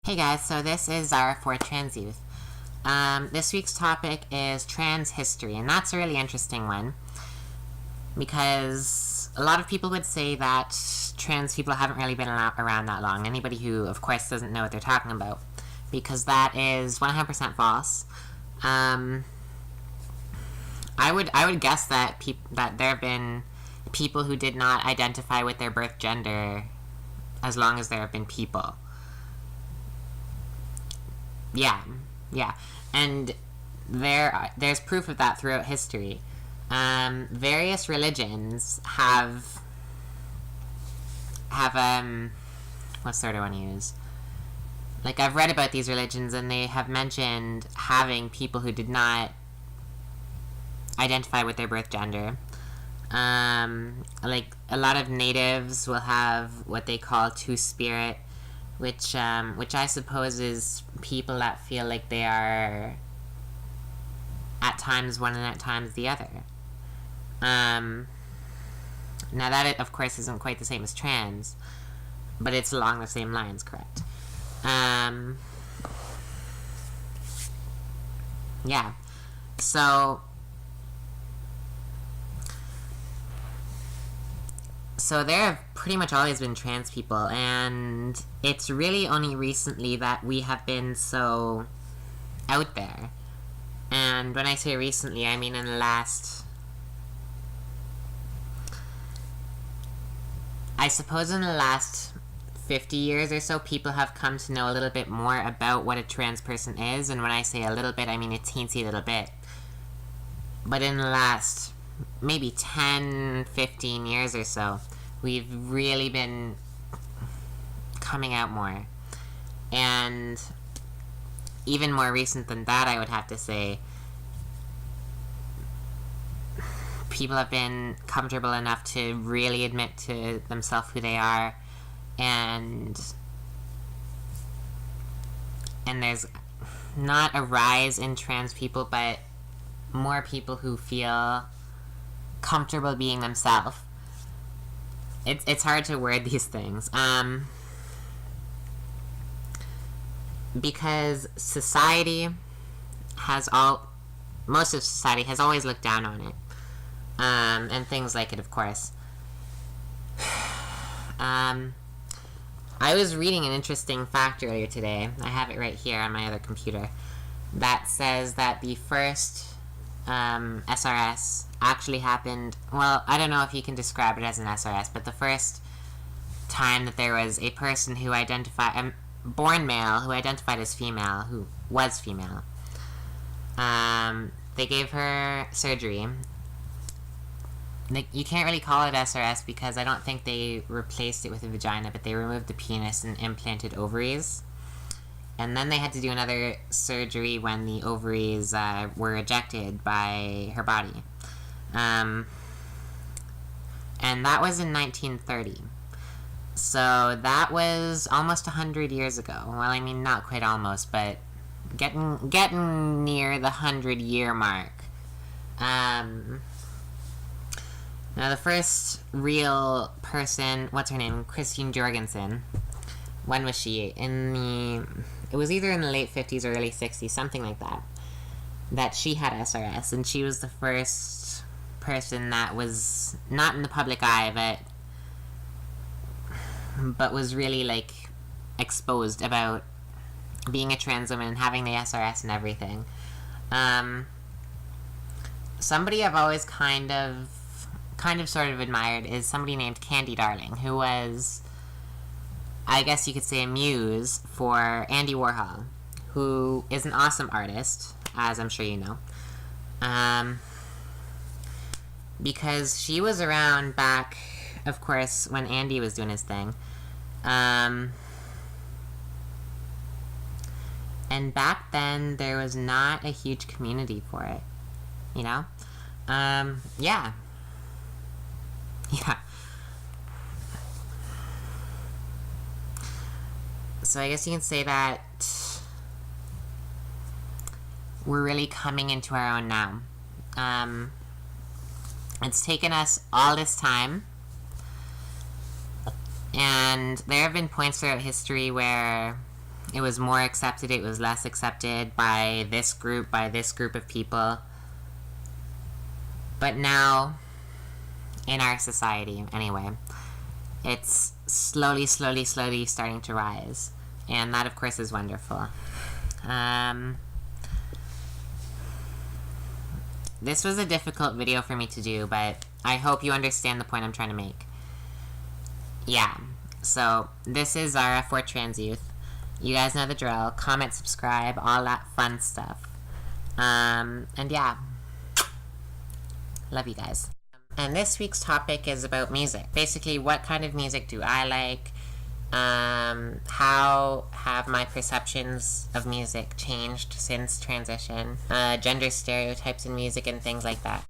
Hey guys, so this is Zara for Trans Youth. This week's topic is trans history, and that's a really interesting one because a lot of people would say that trans people haven't really been around that long. Anybody who, of course, doesn't know what they're talking about, because that is 100% false. I would guess that that there have been people who did not identify with their birth gender as long as there have been people. Yeah. And there's proof of that throughout history. Various religions have what's the word I want to use? Like, I've read about these religions, and they have mentioned having people who did not identify with their birth gender. Like, a lot of natives will have what they call two-spirit, which I suppose is people that feel like they are at times one and at times the other. Now that, of course, isn't quite the same as trans, but it's along the same lines, correct? Yeah. So there have pretty much always been trans people, and it's really only recently that we have been so out there. And when I say recently, I mean in the last, I suppose in the last 50 years or so, people have come to know a little bit more about what a trans person is. And when I say a little bit, I mean a teensy little bit. But in the last maybe 10, 15 years or so, we've really been coming out more. And even more recent than that, I would have to say, people have been comfortable enough to really admit to themselves who they are, and there's not a rise in trans people, but more people who feel comfortable being themselves. It's hard to word these things, because most of society has always looked down on it, and things like it, of course. I was reading an interesting fact earlier today. I have it right here on my other computer, that says that the first SRS actually happened, well, I don't know if you can describe it as an SRS, but the first time that there was a person who identified, born male, who identified as female, who was female, they gave her surgery. You can't really call it SRS because I don't think they replaced it with a vagina, but they removed the penis and implanted ovaries. And then they had to do another surgery when the ovaries were rejected by her body. And that was in 1930. So that was almost 100 years ago. Well, I mean, not quite almost, but getting near the 100-year mark. Now, the first real person, what's her name? Christine Jorgensen. When was she? It was either in the late 50s or early 60s, something like that, that she had SRS, and she was the first person that was not in the public eye, but was really, like, exposed about being a trans woman and having the SRS and everything. Somebody I've always kind of sort of admired is somebody named Candy Darling, who was, I guess you could say, a muse for Andy Warhol, who is an awesome artist, as I'm sure you know. Because she was around back, of course, when Andy was doing his thing. And back then, there was not a huge community for it, you know? Yeah. So I guess you can say that we're really coming into our own now. It's taken us all this time, and there have been points throughout history where it was more accepted, it was less accepted by this group of people. But now, in our society, anyway, it's slowly starting to rise. And that, of course, is wonderful. This was a difficult video for me to do, but I hope you understand the point I'm trying to make. Yeah, so this is Zara for Trans Youth. You guys know the drill. Comment, subscribe, all that fun stuff. And yeah, love you guys. And this week's topic is about music. Basically, what kind of music do I like? How have my perceptions of music changed since transition? Gender stereotypes in music and things like that.